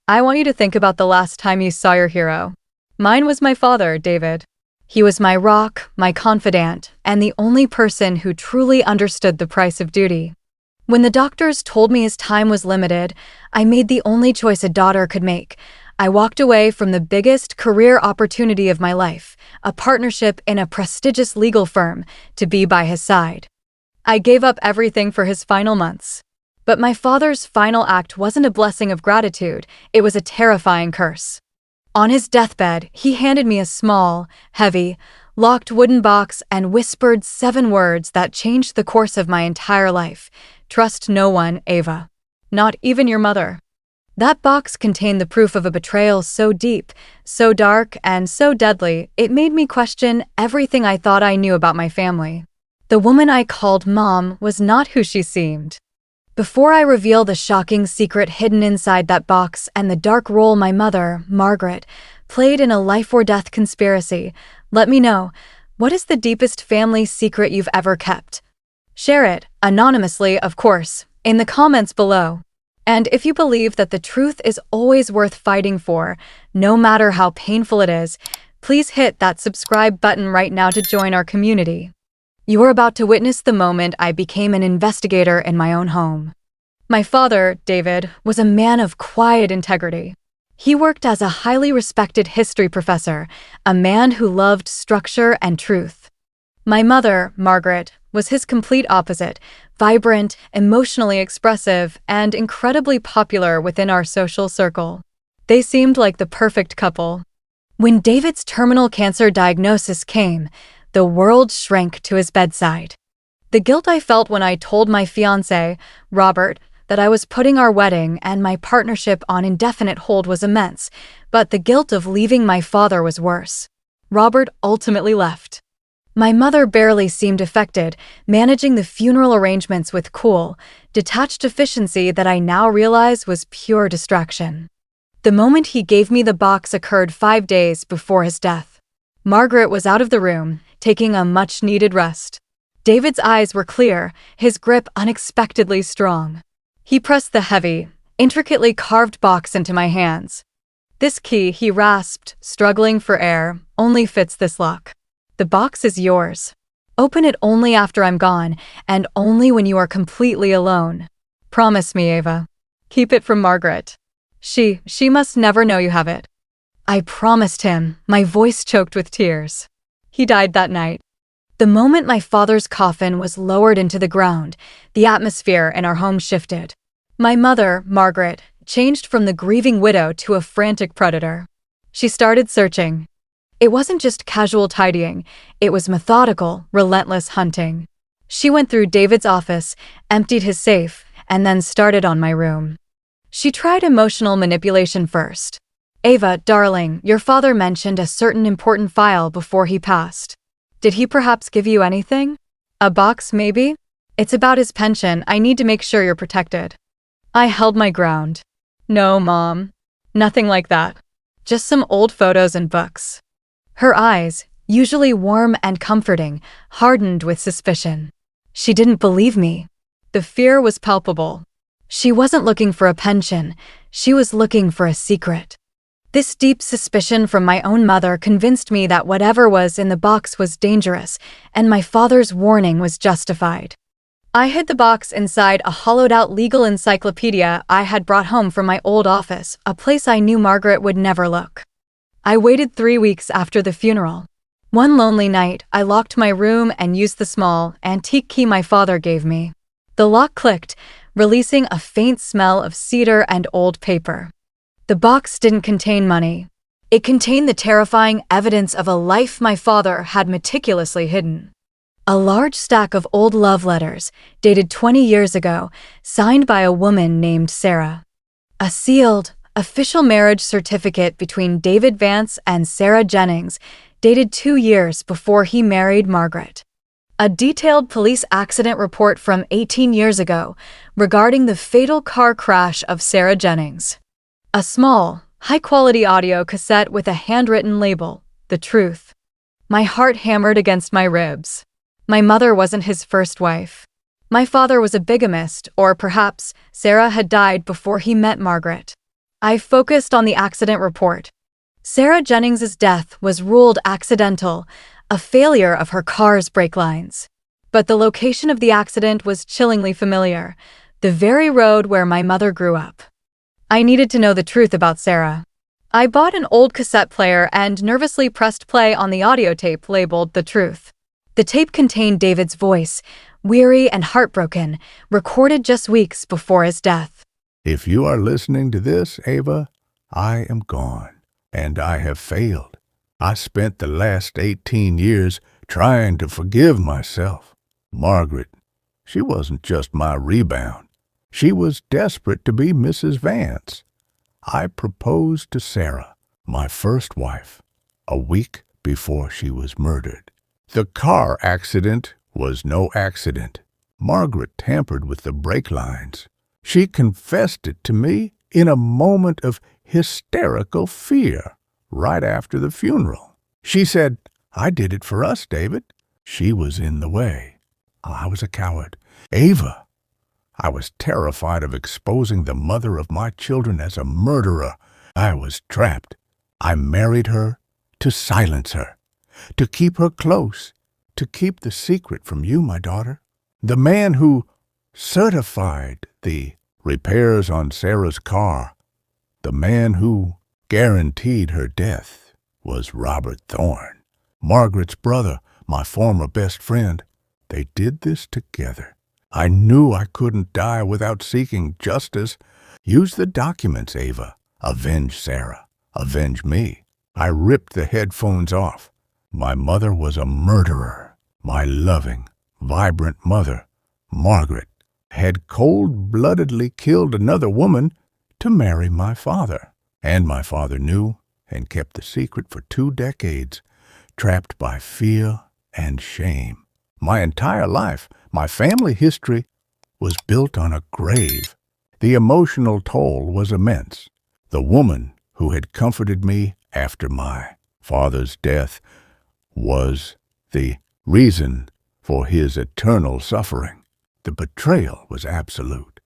I want you to think about the last time you saw your hero. Mine was my father, David. He was my rock, my confidant, and the only person who truly understood the price of duty. When the doctors told me his time was limited, I made the only choice a daughter could make. I walked away from the biggest career opportunity of my life, a partnership in a prestigious legal firm, to be by his side. I gave up everything for his final months. But my father's final act wasn't a blessing of gratitude, it was a terrifying curse. On his deathbed, he handed me a small, heavy, locked wooden box and whispered 7 words that changed the course of my entire life. Trust no one, Ava. Not even your mother. That box contained the proof of a betrayal so deep, so dark, and so deadly, it made me question everything I thought I knew about my family. The woman I called Mom was not who she seemed. Before I reveal the shocking secret hidden inside that box and the dark role my mother, Margaret, played in a life-or-death conspiracy, let me know, what is the deepest family secret you've ever kept? Share it, anonymously of course, in the comments below. And if you believe that the truth is always worth fighting for, no matter how painful it is, please hit that subscribe button right now to join our community. You are about to witness the moment I became an investigator in my own home. My father, David, was a man of quiet integrity. He worked as a highly respected history professor, a man who loved structure and truth. My mother, Margaret, was his complete opposite, vibrant, emotionally expressive, and incredibly popular within our social circle. They seemed like the perfect couple. When David's terminal cancer diagnosis came, the world shrank to his bedside. The guilt I felt when I told my fiancé, Robert, that I was putting our wedding and my partnership on indefinite hold was immense, but the guilt of leaving my father was worse. Robert ultimately left. My mother barely seemed affected, managing the funeral arrangements with cool, detached efficiency that I now realize was pure distraction. The moment he gave me the box occurred 5 days before his death. Margaret was out of the room, taking a much-needed rest. David's eyes were clear, his grip unexpectedly strong. He pressed the heavy, intricately carved box into my hands. This key, he rasped, struggling for air, only fits this lock. The box is yours. Open it only after I'm gone, and only when you are completely alone. Promise me, Ava. Keep it from Margaret. She must never know you have it. I promised him, my voice choked with tears. He died that night. The moment my father's coffin was lowered into the ground, the atmosphere in our home shifted. My mother, Margaret, changed from the grieving widow to a frantic predator. She started searching. It wasn't just casual tidying, it was methodical, relentless hunting. She went through David's office, emptied his safe, and then started on my room. She tried emotional manipulation first. Ava, darling, your father mentioned a certain important file before he passed. Did he perhaps give you anything? A box, maybe? It's about his pension. I need to make sure you're protected. I held my ground. No, Mom. Nothing like that. Just some old photos and books. Her eyes, usually warm and comforting, hardened with suspicion. She didn't believe me. The fear was palpable. She wasn't looking for a pension. She was looking for a secret. This deep suspicion from my own mother convinced me that whatever was in the box was dangerous, and my father's warning was justified. I hid the box inside a hollowed-out legal encyclopedia I had brought home from my old office, a place I knew Margaret would never look. I waited 3 weeks after the funeral. One lonely night, I locked my room and used the small, antique key my father gave me. The lock clicked, releasing a faint smell of cedar and old paper. The box didn't contain money. It contained the terrifying evidence of a life my father had meticulously hidden. A large stack of old love letters, dated 20 years ago, signed by a woman named Sarah. A sealed, official marriage certificate between David Vance and Sarah Jennings, dated 2 years before he married Margaret. A detailed police accident report from 18 years ago regarding the fatal car crash of Sarah Jennings. A small, high-quality audio cassette with a handwritten label, The Truth. My heart hammered against my ribs. My mother wasn't his first wife. My father was a bigamist, or perhaps Sarah had died before he met Margaret. I focused on the accident report. Sarah Jennings's death was ruled accidental, a failure of her car's brake lines. But the location of the accident was chillingly familiar, the very road where my mother grew up. I needed to know the truth about Sarah. I bought an old cassette player and nervously pressed play on the audio tape labeled The Truth. The tape contained David's voice, weary and heartbroken, recorded just weeks before his death. If you are listening to this, Ava, I am gone, and I have failed. I spent the last 18 years trying to forgive myself. Margaret, she wasn't just my rebound. She was desperate to be Mrs. Vance. I proposed to Sarah, my first wife, a week before she was murdered. The car accident was no accident. Margaret tampered with the brake lines. She confessed it to me in a moment of hysterical fear right after the funeral. She said, "I did it for us, David." She was in the way. I was a coward. Ava, I was terrified of exposing the mother of my children as a murderer. I was trapped. I married her to silence her, to keep her close, to keep the secret from you, my daughter. The man who certified the repairs on Sarah's car, the man who guaranteed her death, was Robert Thorne, Margaret's brother, my former best friend. They did this together. I knew I couldn't die without seeking justice. Use the documents, Ava. Avenge Sarah. Avenge me. I ripped the headphones off. My mother was a murderer. My loving, vibrant mother, Margaret, had cold-bloodedly killed another woman to marry my father. And my father knew and kept the secret for 2 decades, trapped by fear and shame. My entire life, my family history, was built on a grave. The emotional toll was immense. The woman who had comforted me after my father's death was the reason for his eternal suffering. The betrayal was absolute.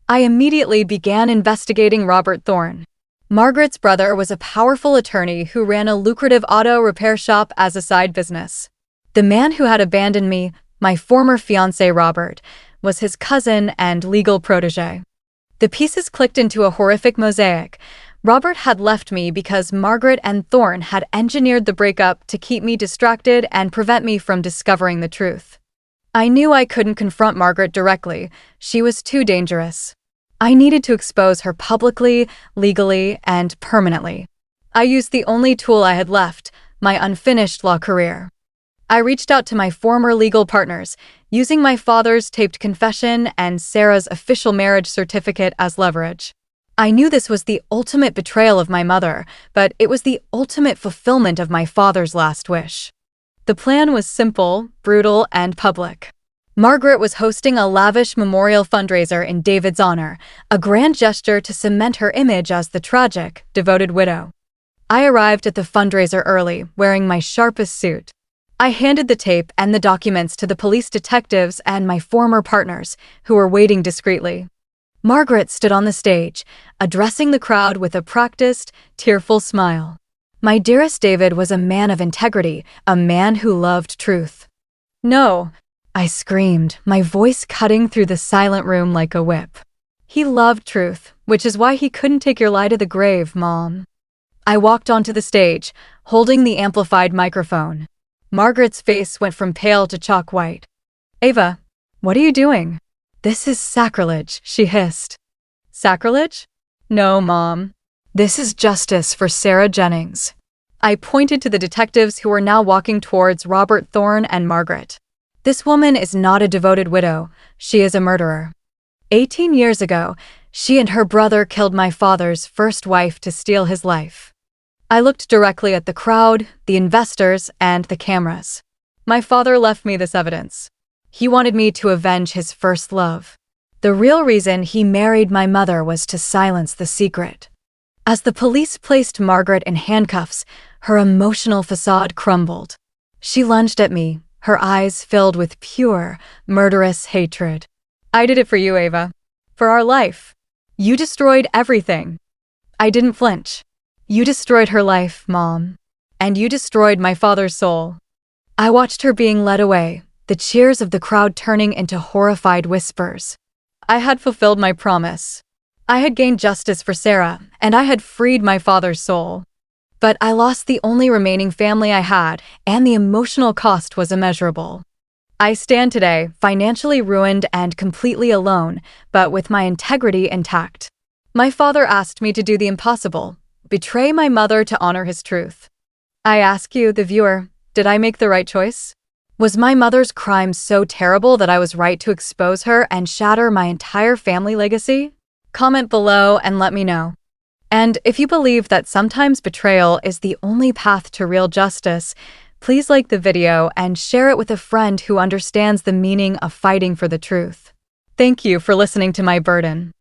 I immediately began investigating Robert Thorne. Margaret's brother was a powerful attorney who ran a lucrative auto repair shop as a side business. The man who had abandoned me, my former fiancé Robert, was his cousin and legal protégé. The pieces clicked into a horrific mosaic. Robert had left me because Margaret and Thorne had engineered the breakup to keep me distracted and prevent me from discovering the truth. I knew I couldn't confront Margaret directly. She was too dangerous. I needed to expose her publicly, legally, and permanently. I used the only tool I had left, my unfinished law career. I reached out to my former legal partners, using my father's taped confession and Sarah's official marriage certificate as leverage. I knew this was the ultimate betrayal of my mother, but it was the ultimate fulfillment of my father's last wish. The plan was simple, brutal, and public. Margaret was hosting a lavish memorial fundraiser in David's honor, a grand gesture to cement her image as the tragic, devoted widow. I arrived at the fundraiser early, wearing my sharpest suit. I handed the tape and the documents to the police detectives and my former partners, who were waiting discreetly. Margaret stood on the stage, addressing the crowd with a practiced, tearful smile. My dearest David was a man of integrity, a man who loved truth. "No," I screamed, my voice cutting through the silent room like a whip. "He loved truth, which is why he couldn't take your lie to the grave, Mom." I walked onto the stage, holding the amplified microphone. Margaret's face went from pale to chalk white. "Ava, what are you doing?" "This is sacrilege," she hissed. "Sacrilege? No, Mom. This is justice for Sarah Jennings." I pointed to the detectives who were now walking towards Robert Thorne and Margaret. "This woman is not a devoted widow. She is a murderer. 18 years ago, she and her brother killed my father's first wife to steal his life." I looked directly at the crowd, the investors, and the cameras. My father left me this evidence. He wanted me to avenge his first love. The real reason he married my mother was to silence the secret. As the police placed Margaret in handcuffs, her emotional facade crumbled. She lunged at me, her eyes filled with pure, murderous hatred. "I did it for you, Ava. For our life. You destroyed everything." I didn't flinch. You destroyed her life, Mom. And you destroyed my father's soul. I watched her being led away, the cheers of the crowd turning into horrified whispers. I had fulfilled my promise. I had gained justice for Sarah, and I had freed my father's soul. But I lost the only remaining family I had, and the emotional cost was immeasurable. I stand today, financially ruined and completely alone, but with my integrity intact. My father asked me to do the impossible, betray my mother to honor his truth. I ask you, the viewer, did I make the right choice? Was my mother's crime so terrible that I was right to expose her and shatter my entire family legacy? Comment below and let me know. And if you believe that sometimes betrayal is the only path to real justice, please like the video and share it with a friend who understands the meaning of fighting for the truth. Thank you for listening to my burden.